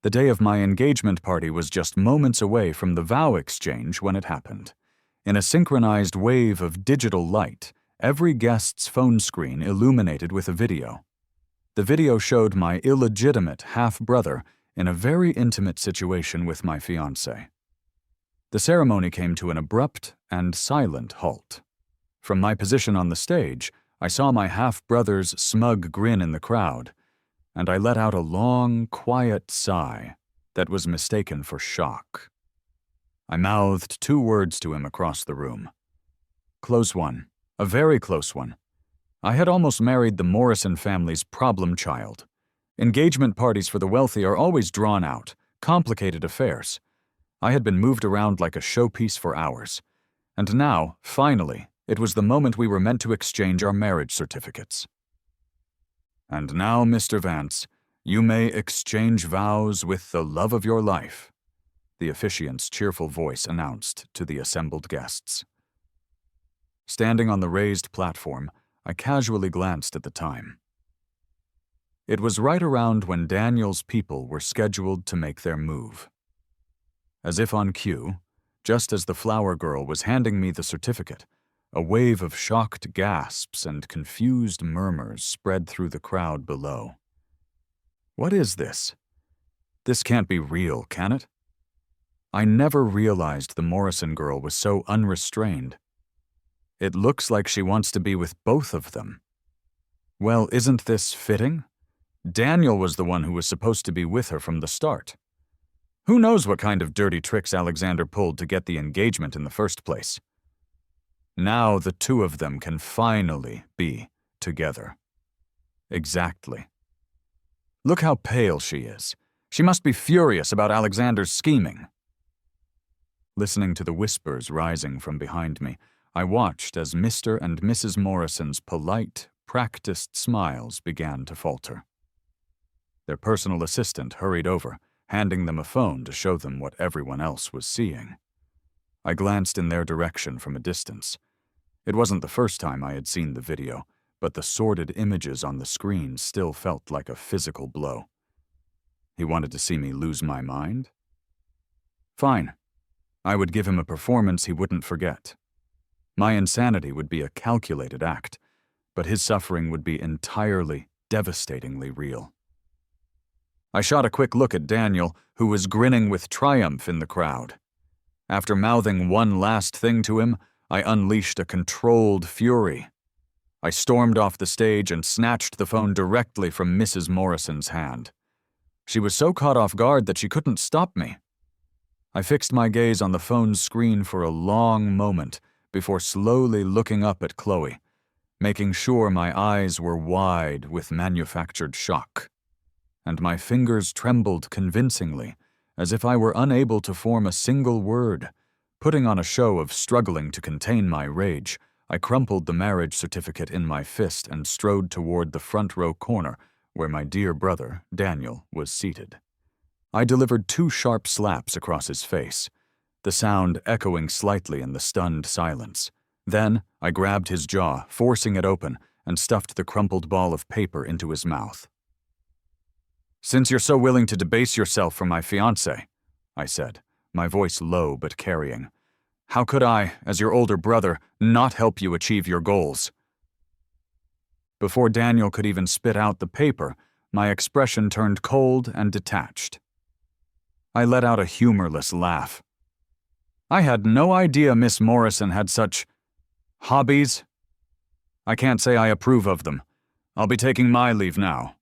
The day of my engagement party was just moments away from the vow exchange when it happened. In a synchronized wave of digital light, every guest's phone screen illuminated with a video. The video showed my illegitimate half-brother in a very intimate situation with my fiancée. The ceremony came to an abrupt and silent halt. From my position on the stage, I saw my half-brother's smug grin in the crowd, and I let out a long, quiet sigh that was mistaken for shock. I mouthed 2 words to him across the room. Close one, a very close one. I had almost married the Morrison family's problem child. Engagement parties for the wealthy are always drawn out, complicated affairs. I had been moved around like a showpiece for hours. And now, finally, it was the moment we were meant to exchange our marriage certificates. And now, Mr. Vance, you may exchange vows with the love of your life, the officiant's cheerful voice announced to the assembled guests. Standing on the raised platform, I casually glanced at the time. It was right around when Daniel's people were scheduled to make their move. As if on cue, just as the flower girl was handing me the certificate, a wave of shocked gasps and confused murmurs spread through the crowd below. What is this? This can't be real, can it? I never realized the Morrison girl was so unrestrained. It looks like she wants to be with both of them. Well, isn't this fitting? Daniel was the one who was supposed to be with her from the start. Who knows what kind of dirty tricks Alexander pulled to get the engagement in the first place? Now the 2 of them can finally be together. Exactly. Look how pale she is. She must be furious about Alexander's scheming. Listening to the whispers rising from behind me, I watched as Mr. and Mrs. Morrison's polite, practiced smiles began to falter. Their personal assistant hurried over, handing them a phone to show them what everyone else was seeing. I glanced in their direction from a distance. It wasn't the first time I had seen the video, but the sordid images on the screen still felt like a physical blow. He wanted to see me lose my mind? Fine. I would give him a performance he wouldn't forget. My insanity would be a calculated act, but his suffering would be entirely, devastatingly real. I shot a quick look at Daniel, who was grinning with triumph in the crowd. After mouthing one last thing to him, I unleashed a controlled fury. I stormed off the stage and snatched the phone directly from Mrs. Morrison's hand. She was so caught off guard that she couldn't stop me. I fixed my gaze on the phone's screen for a long moment before slowly looking up at Chloe, making sure my eyes were wide with manufactured shock. And my fingers trembled convincingly, as if I were unable to form a single word. Putting on a show of struggling to contain my rage, I crumpled the marriage certificate in my fist and strode toward the front row corner where my dear brother, Daniel, was seated. I delivered 2 sharp slaps across his face, the sound echoing slightly in the stunned silence. Then I grabbed his jaw, forcing it open, and stuffed the crumpled ball of paper into his mouth. "Since you're so willing to debase yourself for my fiancé," I said, my voice low but carrying, "how could I, as your older brother, not help you achieve your goals?" Before Daniel could even spit out the paper, my expression turned cold and detached. I let out a humorless laugh. I had no idea Miss Morrison had such hobbies. I can't say I approve of them. I'll be taking my leave now.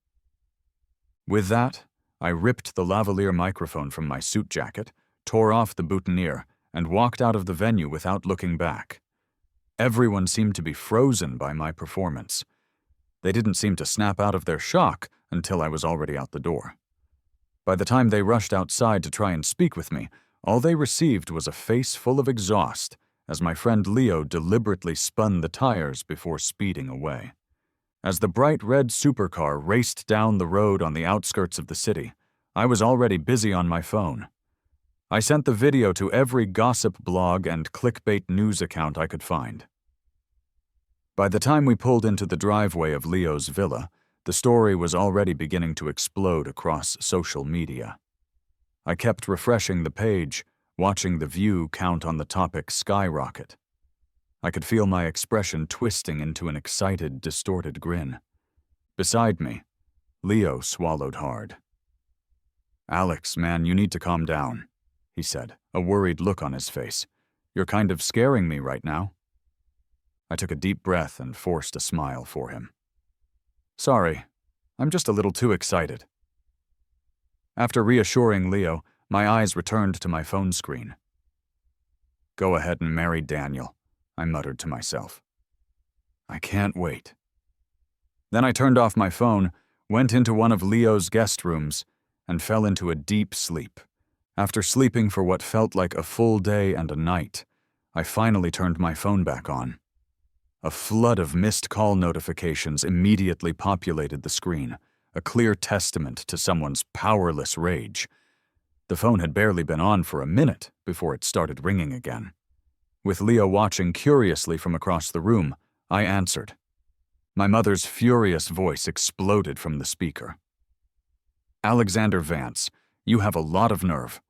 With that, I ripped the lavalier microphone from my suit jacket, tore off the boutonniere, and walked out of the venue without looking back. Everyone seemed to be frozen by my performance. They didn't seem to snap out of their shock until I was already out the door. By the time they rushed outside to try and speak with me, all they received was a face full of exhaust as my friend Leo deliberately spun the tires before speeding away. As the bright red supercar raced down the road on the outskirts of the city, I was already busy on my phone. I sent the video to every gossip blog and clickbait news account I could find. By the time we pulled into the driveway of Leo's villa, the story was already beginning to explode across social media. I kept refreshing the page, watching the view count on the topic skyrocket. I could feel my expression twisting into an excited, distorted grin. Beside me, Leo swallowed hard. "Alex, man, you need to calm down," he said, a worried look on his face. "You're kind of scaring me right now." I took a deep breath and forced a smile for him. "Sorry, I'm just a little too excited." After reassuring Leo, my eyes returned to my phone screen. "Go ahead and marry Daniel," I muttered to myself. "I can't wait." Then I turned off my phone, went into one of Leo's guest rooms, and fell into a deep sleep. After sleeping for what felt like a full day and a night, I finally turned my phone back on. A flood of missed call notifications immediately populated the screen, a clear testament to someone's powerless rage. The phone had barely been on for a minute before it started ringing again. With Leo watching curiously from across the room, I answered. My mother's furious voice exploded from the speaker. "Alexander Vance, you have a lot of nerve.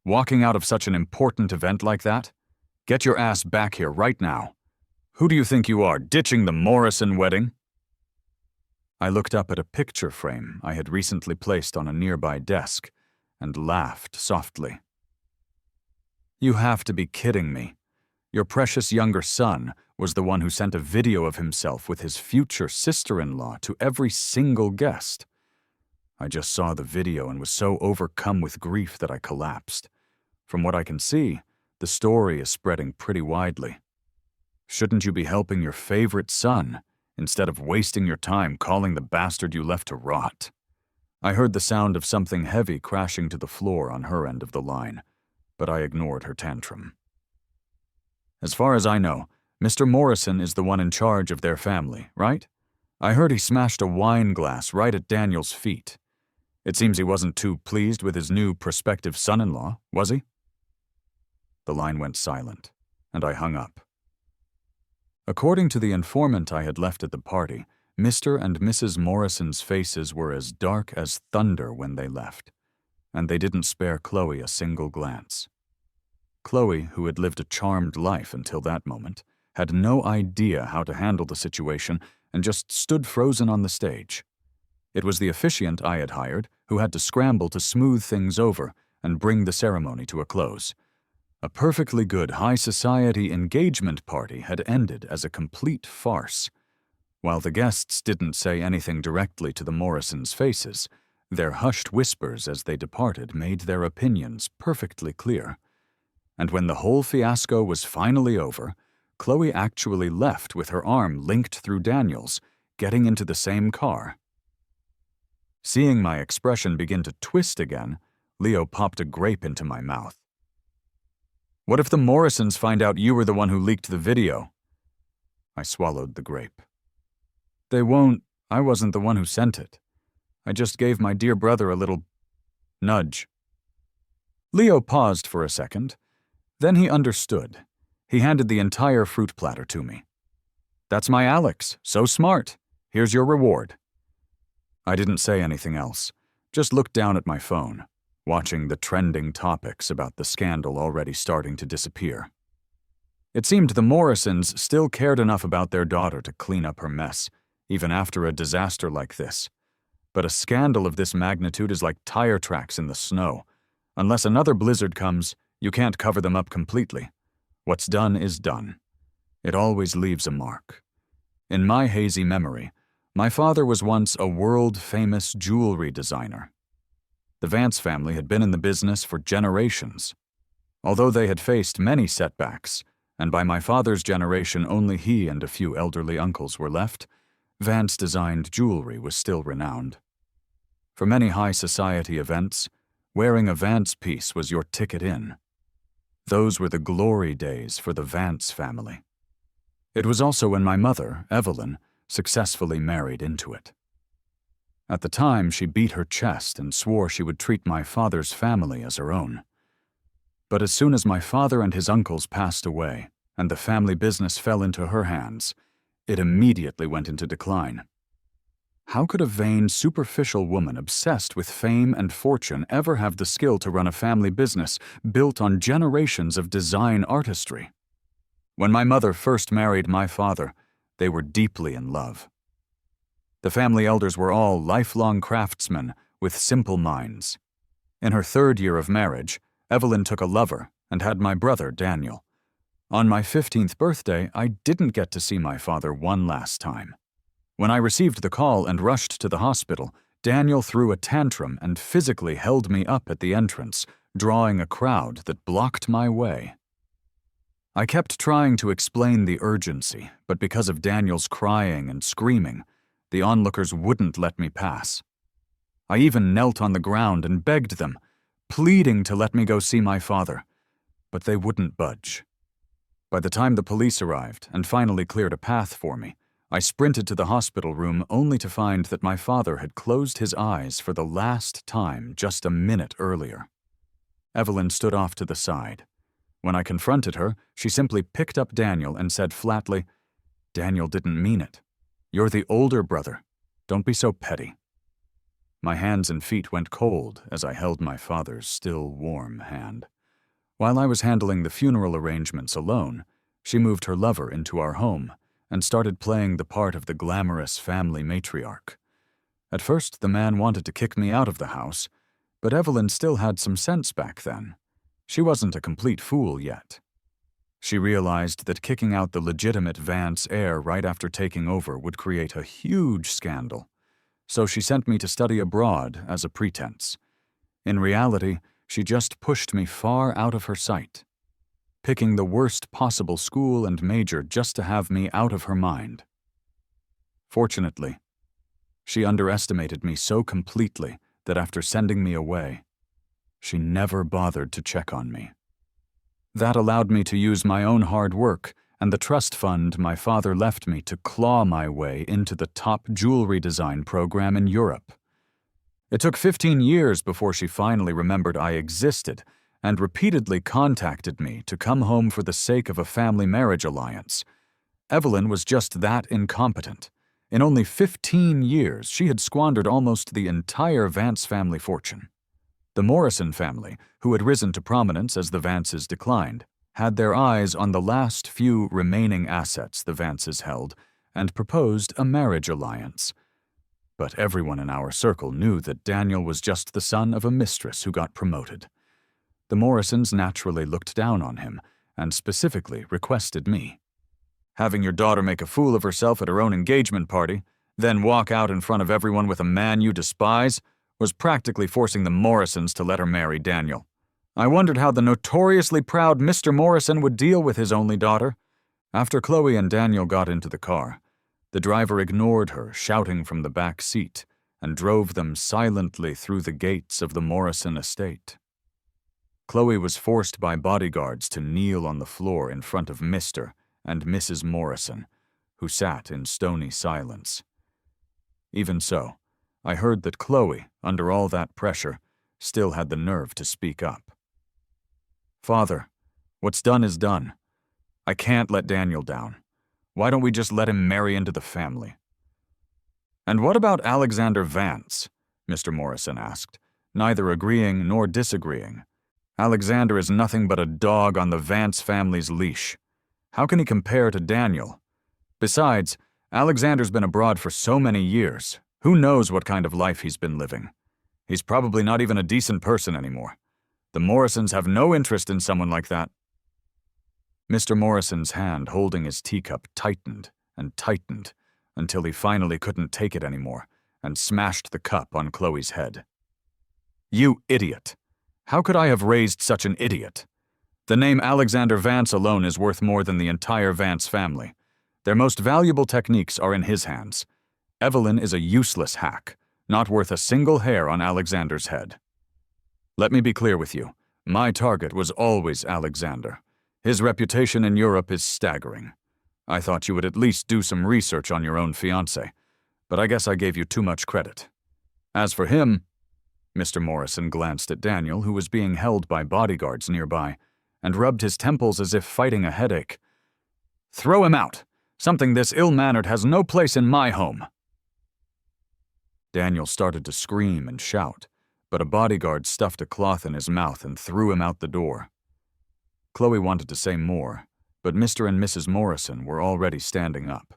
Walking out of such an important event like that? Get your ass back here right now. Who do you think you are, ditching the Morrison wedding?" I looked up at a picture frame I had recently placed on a nearby desk and laughed softly. "You have to be kidding me. Your precious younger son was the one who sent a video of himself with his future sister-in-law to every single guest. I just saw the video and was so overcome with grief that I collapsed. From what I can see, the story is spreading pretty widely. Shouldn't you be helping your favorite son instead of wasting your time calling the bastard you left to rot?" I heard the sound of something heavy crashing to the floor on her end of the line, but I ignored her tantrum. "As far as I know, Mr. Morrison is the one in charge of their family, right? I heard he smashed a wine glass right at Daniel's feet. It seems he wasn't too pleased with his new prospective son-in-law, was he?" The line went silent, and I hung up. According to the informant I had left at the party, Mr. and Mrs. Morrison's faces were as dark as thunder when they left, and they didn't spare Chloe a single glance. Chloe, who had lived a charmed life until that moment, had no idea how to handle the situation and just stood frozen on the stage. It was the officiant I had hired who had to scramble to smooth things over and bring the ceremony to a close. A perfectly good high society engagement party had ended as a complete farce. While the guests didn't say anything directly to the Morrisons' faces, their hushed whispers as they departed made their opinions perfectly clear. And when the whole fiasco was finally over, Chloe actually left with her arm linked through Daniel's, getting into the same car. Seeing my expression begin to twist again, Leo popped a grape into my mouth. "What if the Morrisons find out you were the one who leaked the video?" I swallowed the grape. "They won't. I wasn't the one who sent it. I just gave my dear brother a little nudge." Leo paused for a second. Then he understood. He handed the entire fruit platter to me. "That's my Alex. So smart. Here's your reward." I didn't say anything else, just looked down at my phone, watching the trending topics about the scandal already starting to disappear. It seemed the Morrisons still cared enough about their daughter to clean up her mess, even after a disaster like this. But a scandal of this magnitude is like tire tracks in the snow. Unless another blizzard comes, you can't cover them up completely. What's done is done. It always leaves a mark. In my hazy memory, my father was once a world-famous jewelry designer. The Vance family had been in the business for generations. Although they had faced many setbacks, and by my father's generation only he and a few elderly uncles were left, Vance-designed jewelry was still renowned. For many high society events, wearing a Vance piece was your ticket in. Those were the glory days for the Vance family. It was also when my mother, Evelyn, successfully married into it. At the time, she beat her chest and swore she would treat my father's family as her own. But as soon as my father and his uncles passed away, and the family business fell into her hands, it immediately went into decline. How could a vain, superficial woman obsessed with fame and fortune ever have the skill to run a family business built on generations of design artistry? When my mother first married my father, they were deeply in love. The family elders were all lifelong craftsmen with simple minds. In her 3rd year of marriage, Evelyn took a lover and had my brother, Daniel. On my 15th birthday, I didn't get to see my father one last time. When I received the call and rushed to the hospital, Daniel threw a tantrum and physically held me up at the entrance, drawing a crowd that blocked my way. I kept trying to explain the urgency, but because of Daniel's crying and screaming, the onlookers wouldn't let me pass. I even knelt on the ground and begged them, pleading to let me go see my father, but they wouldn't budge. By the time the police arrived and finally cleared a path for me, I sprinted to the hospital room only to find that my father had closed his eyes for the last time just a minute earlier. Evelyn stood off to the side. When I confronted her, she simply picked up Daniel and said flatly, "Daniel didn't mean it. You're the older brother. Don't be so petty." My hands and feet went cold as I held my father's still warm hand. While I was handling the funeral arrangements alone, she moved her lover into our home and started playing the part of the glamorous family matriarch. At first, the man wanted to kick me out of the house, but Evelyn still had some sense back then. She wasn't a complete fool yet. She realized that kicking out the legitimate Vance heir right after taking over would create a huge scandal, so she sent me to study abroad as a pretense. In reality, she just pushed me far out of her sight, picking the worst possible school and major just to have me out of her mind. Fortunately, she underestimated me so completely that after sending me away, she never bothered to check on me. That allowed me to use my own hard work and the trust fund my father left me to claw my way into the top jewelry design program in Europe. It took 15 years before she finally remembered I existed and repeatedly contacted me to come home for the sake of a family marriage alliance. Evelyn was just that incompetent. In only 15 years, she had squandered almost the entire Vance family fortune. The Morrison family, who had risen to prominence as the Vances declined, had their eyes on the last few remaining assets the Vances held and proposed a marriage alliance. But everyone in our circle knew that Daniel was just the son of a mistress who got promoted. The Morrisons naturally looked down on him and specifically requested me. Having your daughter make a fool of herself at her own engagement party, then walk out in front of everyone with a man you despise, was practically forcing the Morrisons to let her marry Daniel. I wondered how the notoriously proud Mr. Morrison would deal with his only daughter. After Chloe and Daniel got into the car, the driver ignored her, shouting from the back seat, and drove them silently through the gates of the Morrison estate. Chloe was forced by bodyguards to kneel on the floor in front of Mr. and Mrs. Morrison, who sat in stony silence. Even so, I heard that Chloe, under all that pressure, still had the nerve to speak up. "Father, what's done is done. I can't let Daniel down. Why don't we just let him marry into the family?" "And what about Alexander Vance?" Mr. Morrison asked, neither agreeing nor disagreeing. "Alexander is nothing but a dog on the Vance family's leash. How can he compare to Daniel? Besides, Alexander's been abroad for so many years. Who knows what kind of life he's been living? He's probably not even a decent person anymore. The Morrisons have no interest in someone like that." Mr. Morrison's hand holding his teacup tightened and tightened until he finally couldn't take it anymore and smashed the cup on Chloe's head. "You idiot! How could I have raised such an idiot? The name Alexander Vance alone is worth more than the entire Vance family. Their most valuable techniques are in his hands. Evelyn is a useless hack, not worth a single hair on Alexander's head. Let me be clear with you. My target was always Alexander. His reputation in Europe is staggering. I thought you would at least do some research on your own fiancé, but I guess I gave you too much credit. As for him," Mr. Morrison glanced at Daniel, who was being held by bodyguards nearby, and rubbed his temples as if fighting a headache. "Throw him out. Something this ill-mannered has no place in my home." Daniel started to scream and shout, but a bodyguard stuffed a cloth in his mouth and threw him out the door. Chloe wanted to say more, but Mr. and Mrs. Morrison were already standing up.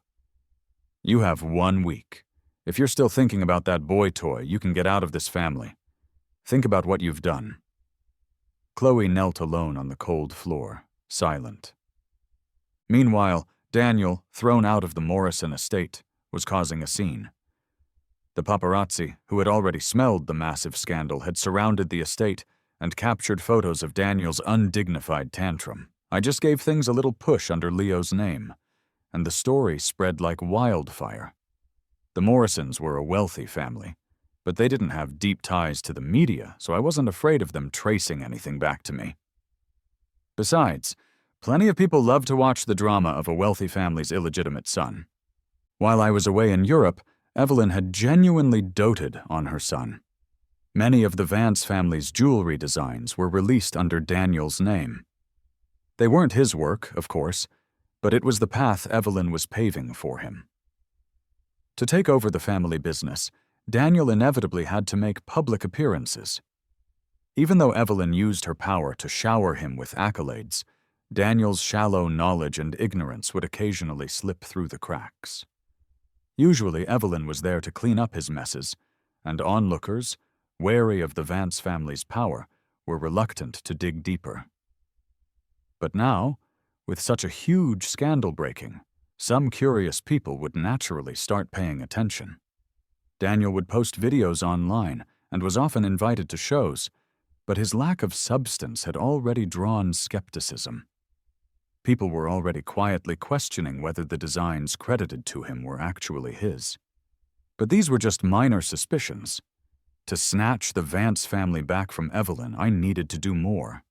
"You have 1 week. If you're still thinking about that boy toy, you can get out of this family. Think about what you've done." Chloe knelt alone on the cold floor, silent. Meanwhile, Daniel, thrown out of the Morrison estate, was causing a scene. The paparazzi, who had already smelled the massive scandal, had surrounded the estate and captured photos of Daniel's undignified tantrum. I just gave things a little push under Leo's name, and the story spread like wildfire. The Morrisons were a wealthy family, but they didn't have deep ties to the media, so I wasn't afraid of them tracing anything back to me. Besides, plenty of people love to watch the drama of a wealthy family's illegitimate son. While I was away in Europe, Evelyn had genuinely doted on her son. Many of the Vance family's jewelry designs were released under Daniel's name. They weren't his work, of course, but it was the path Evelyn was paving for him. To take over the family business, Daniel inevitably had to make public appearances. Even though Evelyn used her power to shower him with accolades, Daniel's shallow knowledge and ignorance would occasionally slip through the cracks. Usually, Evelyn was there to clean up his messes, and onlookers, wary of the Vance family's power, were reluctant to dig deeper. But now, with such a huge scandal breaking, some curious people would naturally start paying attention. Daniel would post videos online and was often invited to shows, but his lack of substance had already drawn skepticism. People were already quietly questioning whether the designs credited to him were actually his. But these were just minor suspicions. To snatch the Vance family back from Evelyn, I needed to do more.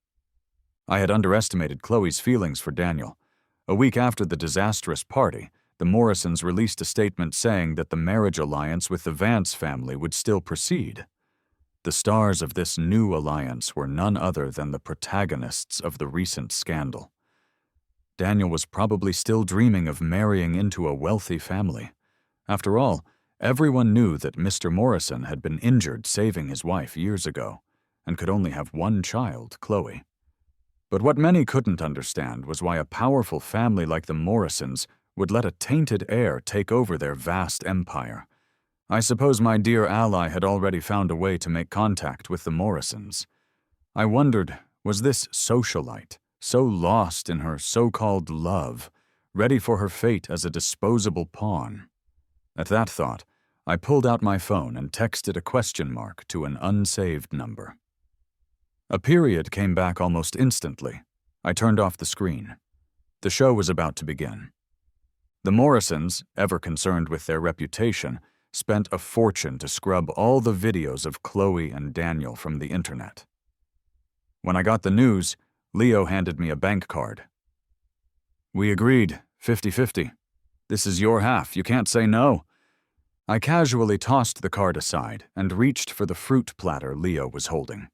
I had underestimated Chloe's feelings for Daniel. A week after the disastrous party, the Morrisons released a statement saying that the marriage alliance with the Vance family would still proceed. The stars of this new alliance were none other than the protagonists of the recent scandal. Daniel was probably still dreaming of marrying into a wealthy family. After all, everyone knew that Mr. Morrison had been injured saving his wife years ago, and could only have one child, Chloe. But what many couldn't understand was why a powerful family like the Morrisons would let a tainted heir take over their vast empire. I suppose my dear ally had already found a way to make contact with the Morrisons. I wondered, was this socialite, so lost in her so-called love, ready for her fate as a disposable pawn? At that thought, I pulled out my phone and texted a question mark to an unsaved number. A period came back almost instantly. I turned off the screen. The show was about to begin. The Morrisons, ever concerned with their reputation, spent a fortune to scrub all the videos of Chloe and Daniel from the internet. When I got the news, Leo handed me a bank card. "We agreed, 50-50. This is your half, you can't say no." I casually tossed the card aside and reached for the fruit platter Leo was holding.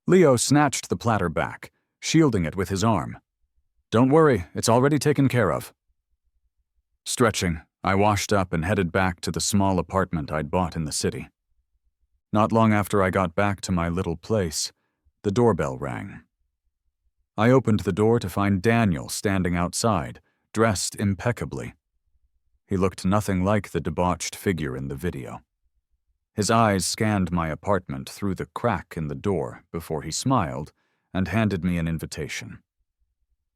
Leo snatched the platter back, shielding it with his arm. "Don't worry, it's already taken care of." Stretching, I washed up and headed back to the small apartment I'd bought in the city. Not long after I got back to my little place, the doorbell rang. I opened the door to find Daniel standing outside, dressed impeccably. He looked nothing like the debauched figure in the video. His eyes scanned my apartment through the crack in the door before he smiled and handed me an invitation.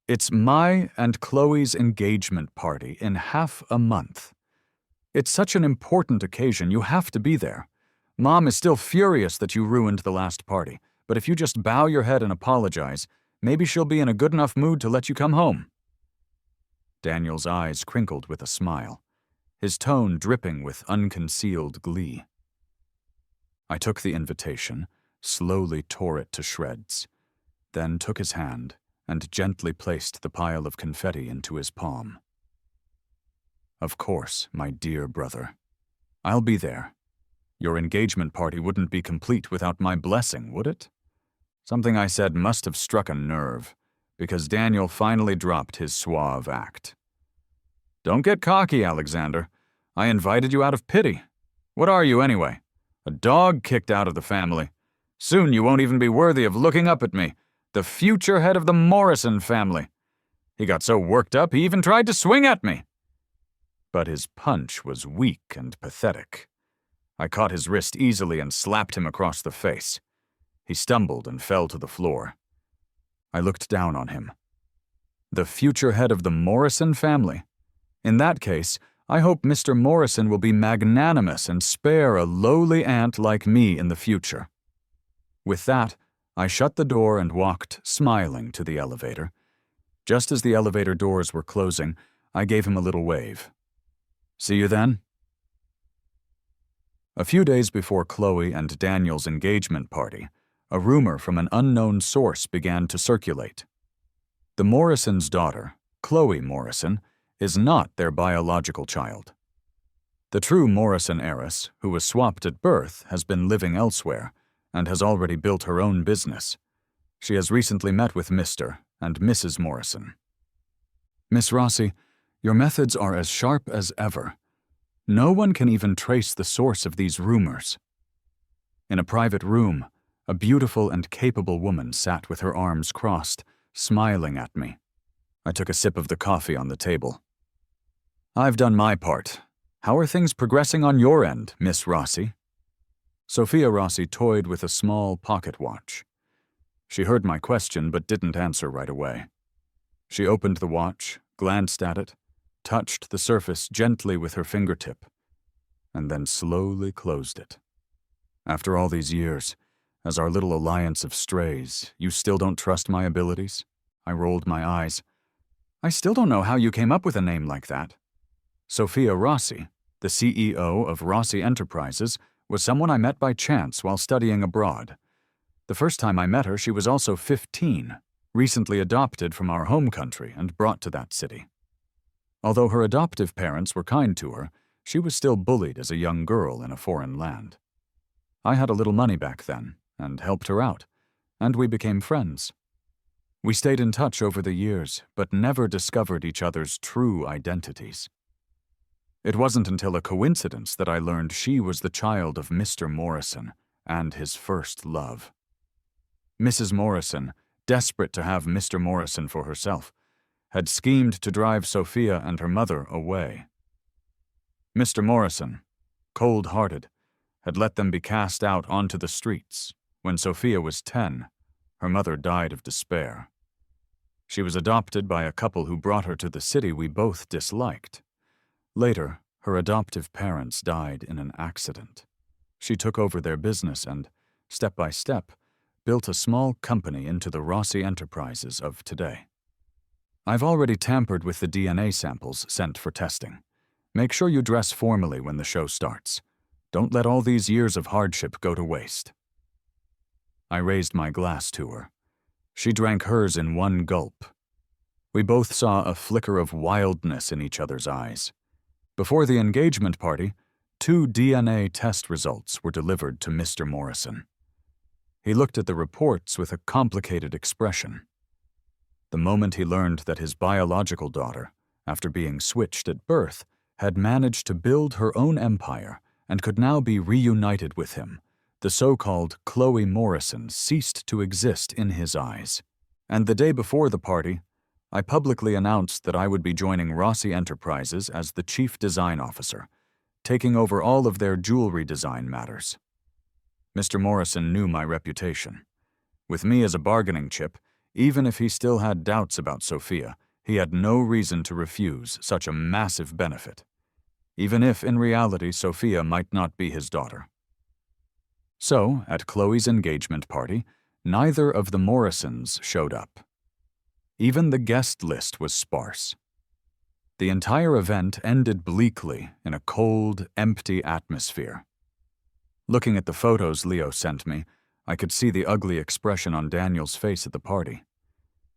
"It's my and Chloe's engagement party in half a month. It's such an important occasion, you have to be there. Mom is still furious that you ruined the last party, but if you just bow your head and apologize, maybe she'll be in a good enough mood to let you come home." Daniel's eyes crinkled with a smile, his tone dripping with unconcealed glee. I took the invitation, slowly tore it to shreds, then took his hand and gently placed the pile of confetti into his palm. "Of course, my dear brother. I'll be there. Your engagement party wouldn't be complete without my blessing, would it?" Something I said must have struck a nerve, because Daniel finally dropped his suave act. "Don't get cocky, Alexander. I invited you out of pity. What are you, anyway? A dog kicked out of the family. Soon you won't even be worthy of looking up at me, the future head of the Morrison family. He got so worked up he even tried to swing at me. But his punch was weak and pathetic. I caught his wrist easily and slapped him across the face. He stumbled and fell to the floor. I looked down on him. The future head of the Morrison family? In that case, I hope Mr. Morrison will be magnanimous and spare a lowly ant like me in the future. With that, I shut the door and walked, smiling, to the elevator. Just as the elevator doors were closing, I gave him a little wave. See you then? A few days before Chloe and Daniel's engagement party, a rumor from an unknown source began to circulate. The Morrisons' daughter, Chloe Morrison, is not their biological child. The true Morrison heiress, who was swapped at birth, has been living elsewhere and has already built her own business. She has recently met with Mr. and Mrs. Morrison. Miss Rossi, your methods are as sharp as ever. No one can even trace the source of these rumors. In a private room, a beautiful and capable woman sat with her arms crossed, smiling at me. I took a sip of the coffee on the table. I've done my part. How are things progressing on your end, Miss Rossi? Sophia Rossi toyed with a small pocket watch. She heard my question but didn't answer right away. She opened the watch, glanced at it, touched the surface gently with her fingertip, and then slowly closed it. After all these years, as our little alliance of strays, you still don't trust my abilities? I rolled my eyes. I still don't know how you came up with a name like that. Sophia Rossi, the CEO of Rossi Enterprises, was someone I met by chance while studying abroad. The first time I met her, she was also 15, recently adopted from our home country and brought to that city. Although her adoptive parents were kind to her, she was still bullied as a young girl in a foreign land. I had a little money back then and helped her out, and we became friends. We stayed in touch over the years, but never discovered each other's true identities. It wasn't until a coincidence that I learned she was the child of Mr. Morrison and his first love. Mrs. Morrison, desperate to have Mr. Morrison for herself, had schemed to drive Sophia and her mother away. Mr. Morrison, cold-hearted, had let them be cast out onto the streets. When Sophia was 10, her mother died of despair. She was adopted by a couple who brought her to the city we both disliked. Later, her adoptive parents died in an accident. She took over their business and, step by step, built a small company into the Rossi Enterprises of today. I've already tampered with the DNA samples sent for testing. Make sure you dress formally when the show starts. Don't let all these years of hardship go to waste. I raised my glass to her. She drank hers in one gulp. We both saw a flicker of wildness in each other's eyes. Before the engagement party, 2 DNA test results were delivered to Mr. Morrison. He looked at the reports with a complicated expression. The moment he learned that his biological daughter, after being switched at birth, had managed to build her own empire and could now be reunited with him, the so-called Chloe Morrison ceased to exist in his eyes. And the day before the party, I publicly announced that I would be joining Rossi Enterprises as the Chief Design Officer, taking over all of their jewelry design matters. Mr. Morrison knew my reputation. With me as a bargaining chip, even if he still had doubts about Sophia, he had no reason to refuse such a massive benefit, even if in reality Sophia might not be his daughter. So, at Chloe's engagement party, neither of the Morrisons showed up. Even the guest list was sparse. The entire event ended bleakly in a cold, empty atmosphere. Looking at the photos Leo sent me, I could see the ugly expression on Daniel's face at the party.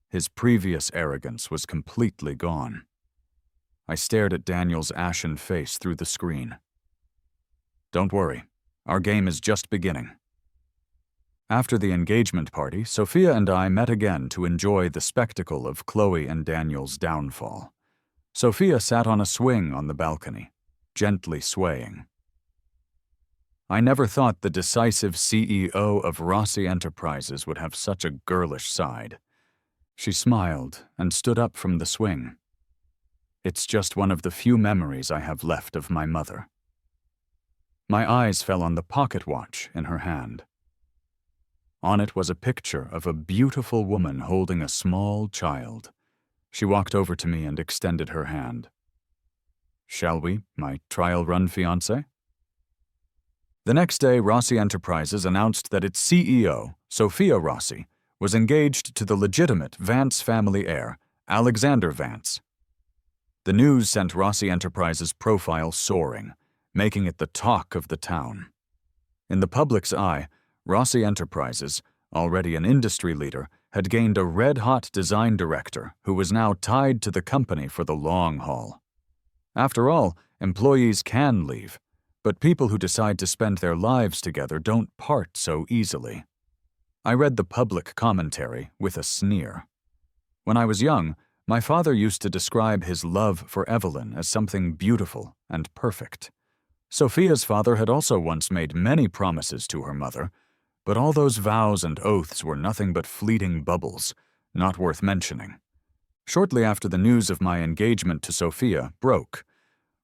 His previous arrogance was completely gone. I stared at Daniel's ashen face through the screen. Don't worry, our game is just beginning. After the engagement party, Sophia and I met again to enjoy the spectacle of Chloe and Daniel's downfall. Sophia sat on a swing on the balcony, gently swaying. I never thought the decisive CEO of Rossi Enterprises would have such a girlish side. She smiled and stood up from the swing. It's just one of the few memories I have left of my mother. My eyes fell on the pocket watch in her hand. On it was a picture of a beautiful woman holding a small child. She walked over to me and extended her hand. Shall we, my trial run fiancé? The next day, Rossi Enterprises announced that its CEO, Sophia Rossi, was engaged to the legitimate Vance family heir, Alexander Vance. The news sent Rossi Enterprises' profile soaring, making it the talk of the town. In the public's eye, Rossi Enterprises, already an industry leader, had gained a red-hot design director who was now tied to the company for the long haul. After all, employees can leave, but people who decide to spend their lives together don't part so easily. I read the public commentary with a sneer. When I was young, my father used to describe his love for Evelyn as something beautiful and perfect. Sophia's father had also once made many promises to her mother, but all those vows and oaths were nothing but fleeting bubbles, not worth mentioning. Shortly after the news of my engagement to Sophia broke,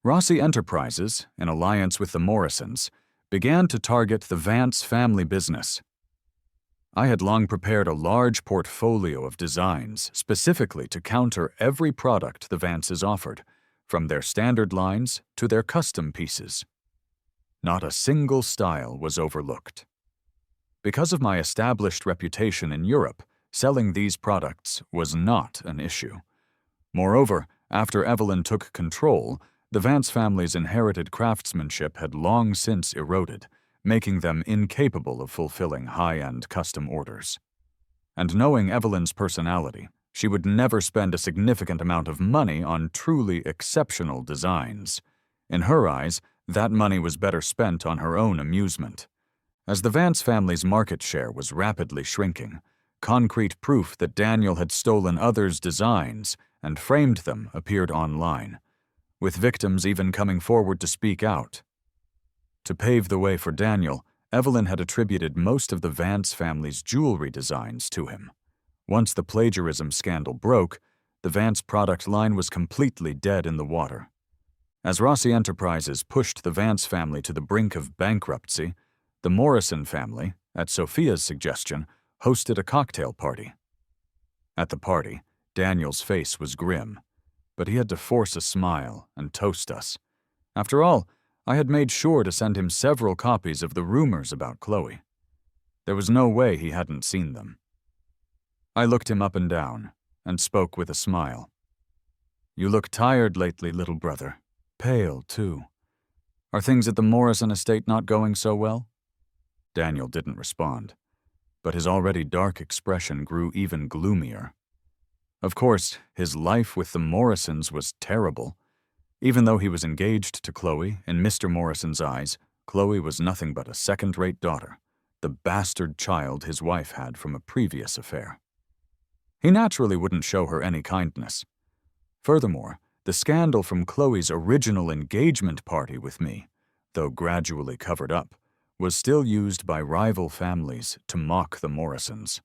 Rossi Enterprises, in alliance with the Morrisons, began to target the Vance family business. I had long prepared a large portfolio of designs specifically to counter every product the Vances offered, from their standard lines to their custom pieces. Not a single style was overlooked. Because of my established reputation in Europe, selling these products was not an issue. Moreover, after Evelyn took control, the Vance family's inherited craftsmanship had long since eroded, making them incapable of fulfilling high-end custom orders. And knowing Evelyn's personality, she would never spend a significant amount of money on truly exceptional designs. In her eyes, that money was better spent on her own amusement. As the Vance family's market share was rapidly shrinking, concrete proof that Daniel had stolen others' designs and framed them appeared online, with victims even coming forward to speak out. To pave the way for Daniel, Evelyn had attributed most of the Vance family's jewelry designs to him. Once the plagiarism scandal broke, the Vance product line was completely dead in the water. As Rossi Enterprises pushed the Vance family to the brink of bankruptcy, the Morrison family, at Sophia's suggestion, hosted a cocktail party. At the party, Daniel's face was grim, but he had to force a smile and toast us. After all, I had made sure to send him several copies of the rumors about Chloe. There was no way he hadn't seen them. I looked him up and down and spoke with a smile. "You look tired lately, little brother. Pale, too. Are things at the Morrison estate not going so well?" Daniel didn't respond, but his already dark expression grew even gloomier. Of course, his life with the Morrisons was terrible. Even though he was engaged to Chloe, in Mr. Morrison's eyes, Chloe was nothing but a second-rate daughter, the bastard child his wife had from a previous affair. He naturally wouldn't show her any kindness. Furthermore, the scandal from Chloe's original engagement party with me, though gradually covered up, was still used by rival families to mock the Morrisons.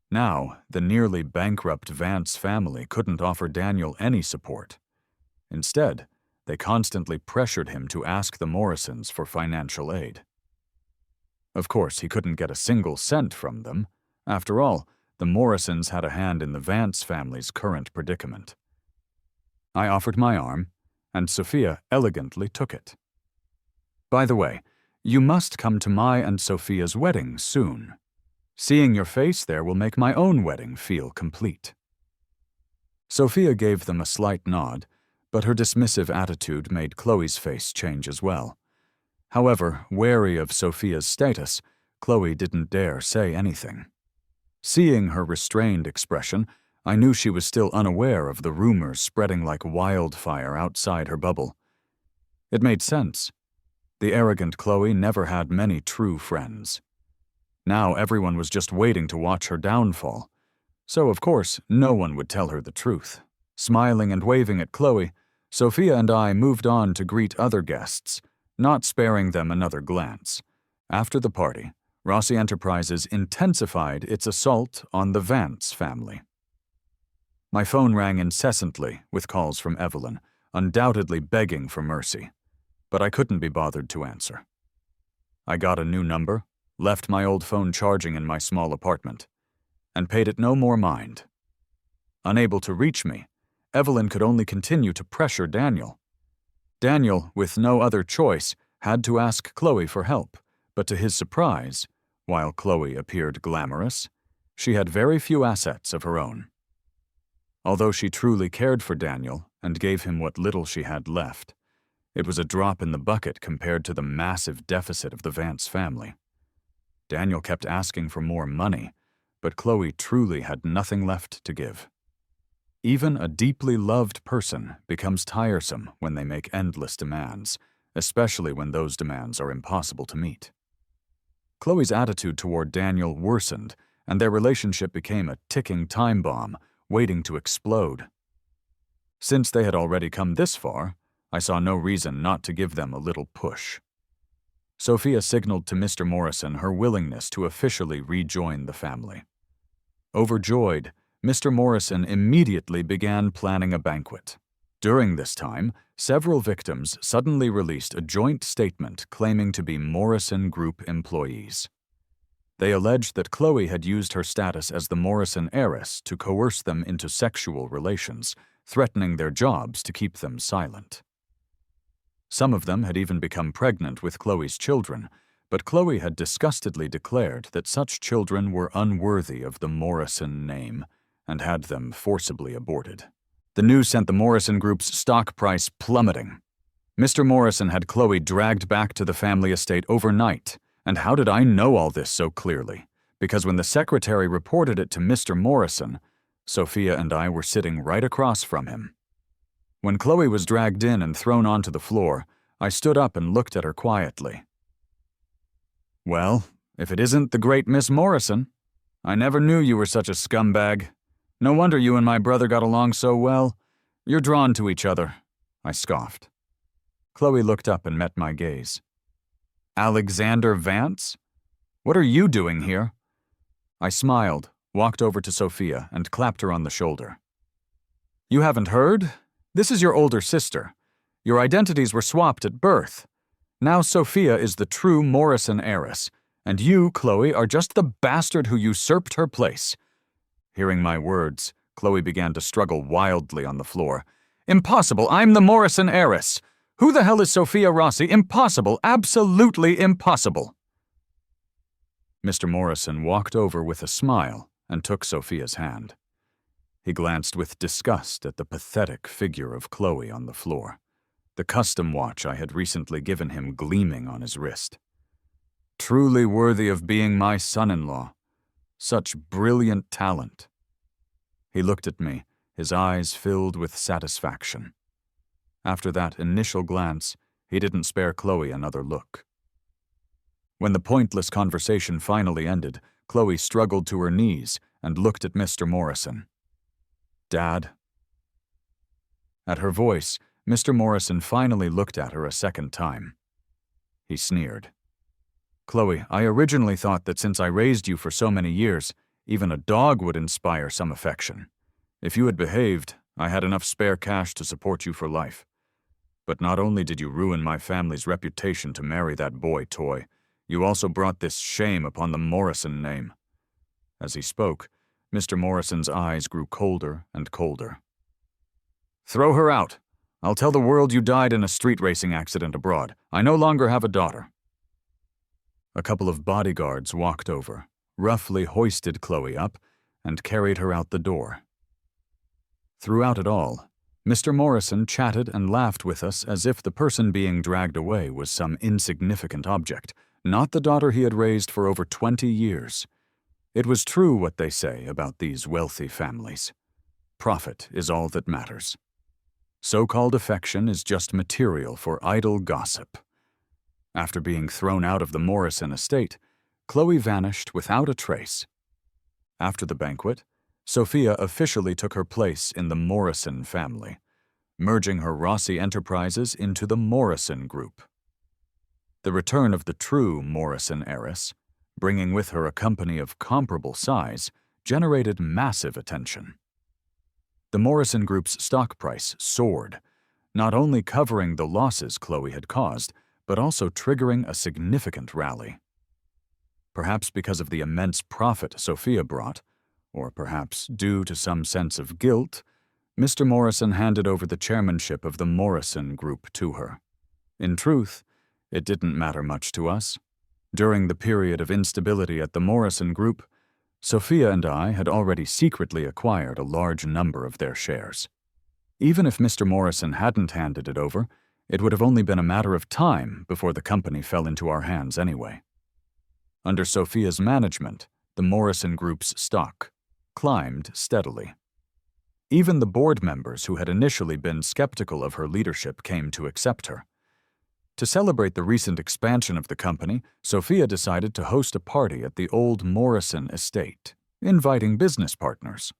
Now, the nearly bankrupt Vance family couldn't offer Daniel any support. Instead, they constantly pressured him to ask the Morrisons for financial aid. Of course, he couldn't get a single cent from them. After all, the Morrisons had a hand in the Vance family's current predicament. I offered my arm, and Sophia elegantly took it. "By the way, you must come to my and Sophia's wedding soon. Seeing your face there will make my own wedding feel complete." Sophia gave them a slight nod, but her dismissive attitude made Chloe's face change as well. However, wary of Sophia's status, Chloe didn't dare say anything. Seeing her restrained expression, I knew she was still unaware of the rumors spreading like wildfire outside her bubble. It made sense. The arrogant Chloe never had many true friends. Now everyone was just waiting to watch her downfall. So, of course, no one would tell her the truth. Smiling and waving at Chloe, Sophia and I moved on to greet other guests, not sparing them another glance. After the party, Rossi Enterprises intensified its assault on the Vance family. My phone rang incessantly with calls from Evelyn, undoubtedly begging for mercy, but I couldn't be bothered to answer. I got a new number, left my old phone charging in my small apartment, and paid it no more mind. Unable to reach me, Evelyn could only continue to pressure Daniel. Daniel, with no other choice, had to ask Chloe for help, but to his surprise, while Chloe appeared glamorous, she had very few assets of her own. Although she truly cared for Daniel and gave him what little she had left, it was a drop in the bucket compared to the massive deficit of the Vance family. Daniel kept asking for more money, but Chloe truly had nothing left to give. Even a deeply loved person becomes tiresome when they make endless demands, especially when those demands are impossible to meet. Chloe's attitude toward Daniel worsened, and their relationship became a ticking time bomb, waiting to explode. Since they had already come this far, I saw no reason not to give them a little push. Sophia signaled to Mr. Morrison her willingness to officially rejoin the family. Overjoyed, Mr. Morrison immediately began planning a banquet. During this time, several victims suddenly released a joint statement claiming to be Morrison Group employees. They alleged that Chloe had used her status as the Morrison heiress to coerce them into sexual relations, threatening their jobs to keep them silent. Some of them had even become pregnant with Chloe's children, but Chloe had disgustedly declared that such children were unworthy of the Morrison name and had them forcibly aborted. The news sent the Morrison Group's stock price plummeting. Mr. Morrison had Chloe dragged back to the family estate overnight, and how did I know all this so clearly? Because when the secretary reported it to Mr. Morrison, Sophia and I were sitting right across from him. When Chloe was dragged in and thrown onto the floor, I stood up and looked at her quietly. "Well, if it isn't the great Miss Morrison, I never knew you were such a scumbag. No wonder you and my brother got along so well. You're drawn to each other," I scoffed. Chloe looked up and met my gaze. "Alexander Vance? What are you doing here?" I smiled, walked over to Sophia, and clapped her on the shoulder. "You haven't heard? This is your older sister. Your identities were swapped at birth. Now Sophia is the true Morrison heiress, and you, Chloe, are just the bastard who usurped her place." Hearing my words, Chloe began to struggle wildly on the floor. "Impossible! I'm the Morrison heiress! Who the hell is Sophia Rossi? Impossible! Absolutely impossible!" Mr. Morrison walked over with a smile and took Sophia's hand. He glanced with disgust at the pathetic figure of Chloe on the floor, the custom watch I had recently given him gleaming on his wrist. Truly worthy of being my son-in-law. Such brilliant talent. He looked at me, his eyes filled with satisfaction. After that initial glance, he didn't spare Chloe another look. When the pointless conversation finally ended, Chloe struggled to her knees and looked at Mr. Morrison. "Dad?" At her voice, Mr. Morrison finally looked at her a second time. He sneered. "Chloe, I originally thought that since I raised you for so many years, even a dog would inspire some affection. If you had behaved, I had enough spare cash to support you for life. But not only did you ruin my family's reputation to marry that boy toy, you also brought this shame upon the Morrison name." As he spoke, Mr. Morrison's eyes grew colder and colder. "Throw her out. I'll tell the world you died in a street racing accident abroad. I no longer have a daughter." A couple of bodyguards walked over, roughly hoisted Chloe up, and carried her out the door. Throughout it all, Mr. Morrison chatted and laughed with us as if the person being dragged away was some insignificant object, not the daughter he had raised for over 20 years. It was true what they say about these wealthy families. Profit is all that matters. So-called affection is just material for idle gossip. After being thrown out of the Morrison estate, Chloe vanished without a trace. After the banquet, Sophia officially took her place in the Morrison family, merging her Rossi Enterprises into the Morrison Group. The return of the true Morrison heiress, bringing with her a company of comparable size, generated massive attention. The Morrison Group's stock price soared, not only covering the losses Chloe had caused, but also triggering a significant rally. Perhaps because of the immense profit Sophia brought, or perhaps due to some sense of guilt, Mr. Morrison handed over the chairmanship of the Morrison Group to her. In truth, it didn't matter much to us. During the period of instability at the Morrison Group, Sophia and I had already secretly acquired a large number of their shares. Even if Mr. Morrison hadn't handed it over, it would have only been a matter of time before the company fell into our hands anyway. Under Sophia's management, the Morrison Group's stock climbed steadily. Even the board members who had initially been skeptical of her leadership came to accept her. To celebrate the recent expansion of the company, Sophia decided to host a party at the old Morrison estate, inviting business partners.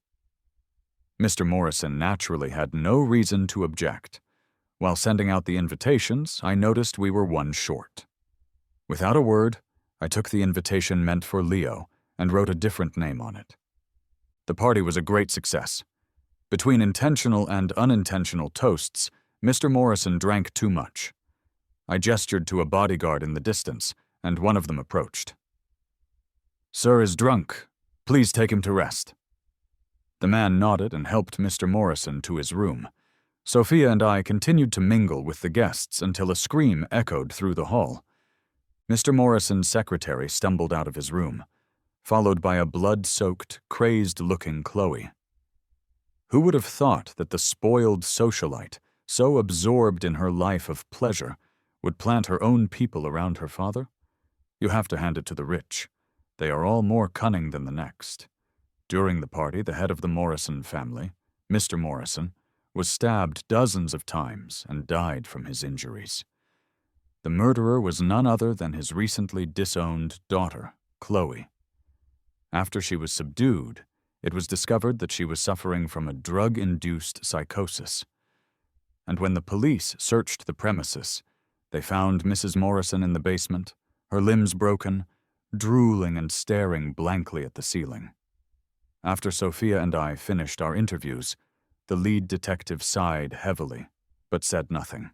Mr. Morrison naturally had no reason to object. While sending out the invitations, I noticed we were one short. Without a word, I took the invitation meant for Leo and wrote a different name on it. The party was a great success. Between intentional and unintentional toasts, Mr. Morrison drank too much. I gestured to a bodyguard in the distance, and one of them approached. "Sir is drunk. Please take him to rest." The man nodded and helped Mr. Morrison to his room. Sophia and I continued to mingle with the guests until a scream echoed through the hall. Mr. Morrison's secretary stumbled out of his room, followed by a blood-soaked, crazed-looking Chloe. Who would have thought that the spoiled socialite, so absorbed in her life of pleasure, would plant her own people around her father? You have to hand it to the rich. They are all more cunning than the next. During the party, the head of the Morrison family, Mr. Morrison, was stabbed dozens of times and died from his injuries. The murderer was none other than his recently disowned daughter, Chloe. After she was subdued, it was discovered that she was suffering from a drug-induced psychosis. And when the police searched the premises, they found Mrs. Morrison in the basement, her limbs broken, drooling and staring blankly at the ceiling. After Sophia and I finished our interviews, the lead detective sighed heavily, but said nothing.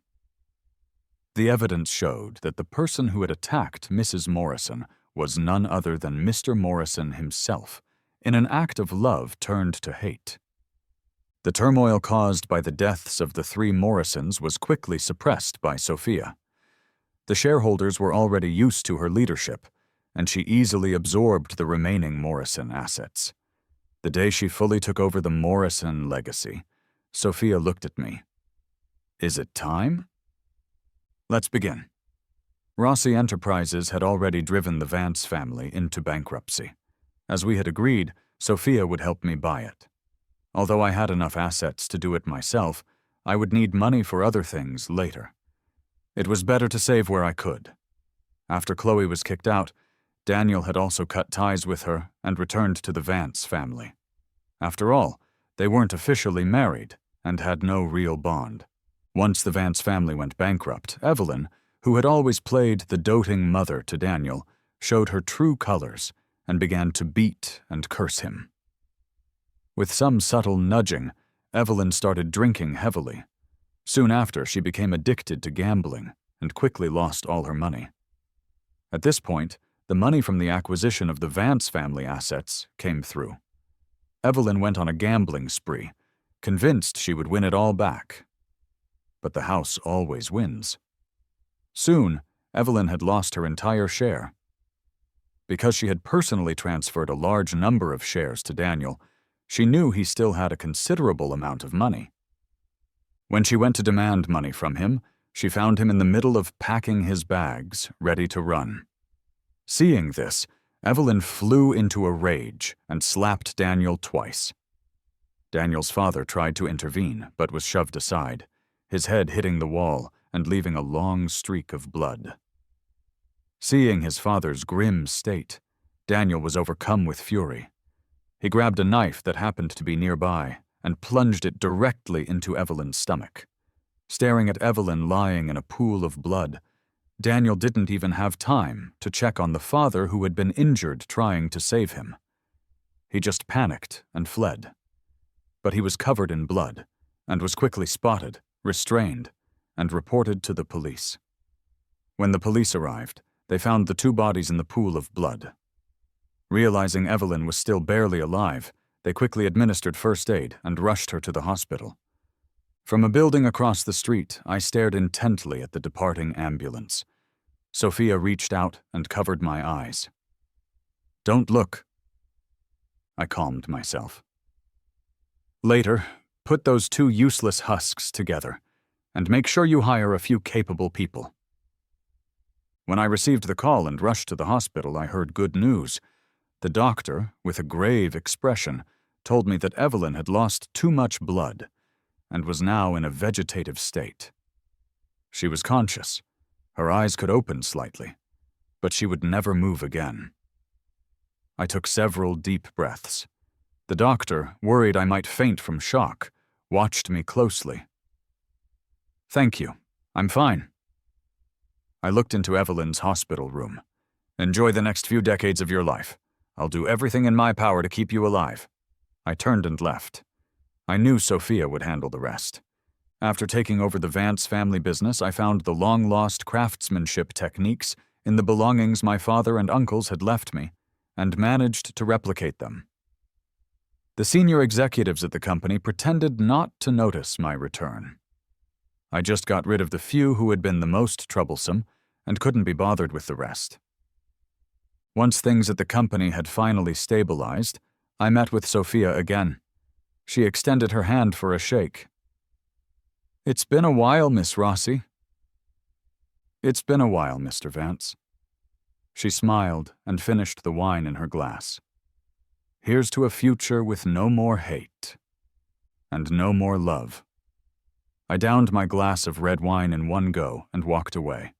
The evidence showed that the person who had attacked Mrs. Morrison was none other than Mr. Morrison himself, in an act of love turned to hate. The turmoil caused by the deaths of the three Morrisons was quickly suppressed by Sophia. The shareholders were already used to her leadership, and she easily absorbed the remaining Morrison assets. The day she fully took over the Morrison legacy, Sophia looked at me. "Is it time?" Let's begin. Rossi Enterprises had already driven the Vance family into bankruptcy. As we had agreed, Sophia would help me buy it. Although I had enough assets to do it myself, I would need money for other things later. It was better to save where I could. After Chloe was kicked out, Daniel had also cut ties with her and returned to the Vance family. After all, they weren't officially married and had no real bond. Once the Vance family went bankrupt, Evelyn, who had always played the doting mother to Daniel, showed her true colors and began to beat and curse him. With some subtle nudging, Evelyn started drinking heavily. Soon after, she became addicted to gambling and quickly lost all her money. At this point, the money from the acquisition of the Vance family assets came through. Evelyn went on a gambling spree, convinced she would win it all back. But the house always wins. Soon, Evelyn had lost her entire share. Because she had personally transferred a large number of shares to Daniel, she knew he still had a considerable amount of money. When she went to demand money from him, she found him in the middle of packing his bags, ready to run. Seeing this, Evelyn flew into a rage and slapped Daniel twice. Daniel's father tried to intervene, but was shoved aside, his head hitting the wall and leaving a long streak of blood. Seeing his father's grim state, Daniel was overcome with fury. He grabbed a knife that happened to be nearby and plunged it directly into Evelyn's stomach. Staring at Evelyn lying in a pool of blood, Daniel didn't even have time to check on the father who had been injured trying to save him. He just panicked and fled. But he was covered in blood and was quickly spotted, restrained, and reported to the police. When the police arrived, they found the two bodies in the pool of blood. Realizing Evelyn was still barely alive, they quickly administered first aid and rushed her to the hospital. From a building across the street, I stared intently at the departing ambulance. Sophia reached out and covered my eyes. "Don't look." I calmed myself. "Later, put those two useless husks together, and make sure you hire a few capable people." When I received the call and rushed to the hospital, I heard good news. The doctor, with a grave expression, told me that Evelyn had lost too much blood and was now in a vegetative state. She was conscious. Her eyes could open slightly, but she would never move again. I took several deep breaths. The doctor, worried I might faint from shock, watched me closely. "Thank you. I'm fine." I looked into Evelyn's hospital room. "Enjoy the next few decades of your life. I'll do everything in my power to keep you alive." I turned and left. I knew Sophia would handle the rest. After taking over the Vance family business, I found the long-lost craftsmanship techniques in the belongings my father and uncles had left me, and managed to replicate them. The senior executives at the company pretended not to notice my return. I just got rid of the few who had been the most troublesome and couldn't be bothered with the rest. Once things at the company had finally stabilized, I met with Sophia again. She extended her hand for a shake. "It's been a while, Miss Rossi." "It's been a while, Mr. Vance." She smiled and finished the wine in her glass. "Here's to a future with no more hate. And no more love." I downed my glass of red wine in one go and walked away.